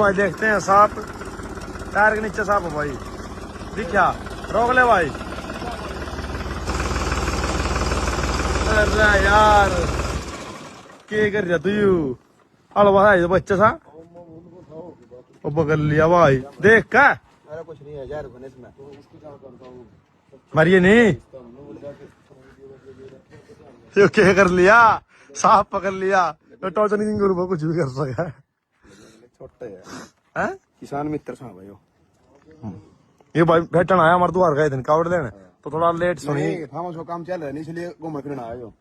भाई देखते हैं सांप, टायर के नीचे सांप है भाई, दिखा, रोक ले भाई। अरे यार क्या कर रहा तू? हलवा है बच्चा सा, वो पकड़ लिया भाई, देख का। अरे कुछ नहीं है यार, इसमें मरिए नहीं, ये क्या कर लिया, सांप पकड़ लिया, तो टॉर्च नहीं करूंगा, कुछ भी कर सकता है। छोटे हैं? किसान मित्र साहब भाई ये भाई बैठन आया हमारे द्वार गए दिन कावड़ लेने, तो थोड़ा लेट सुनी। हम उसको काम चल रहा है इसलिए घूमने फिरने आए हो।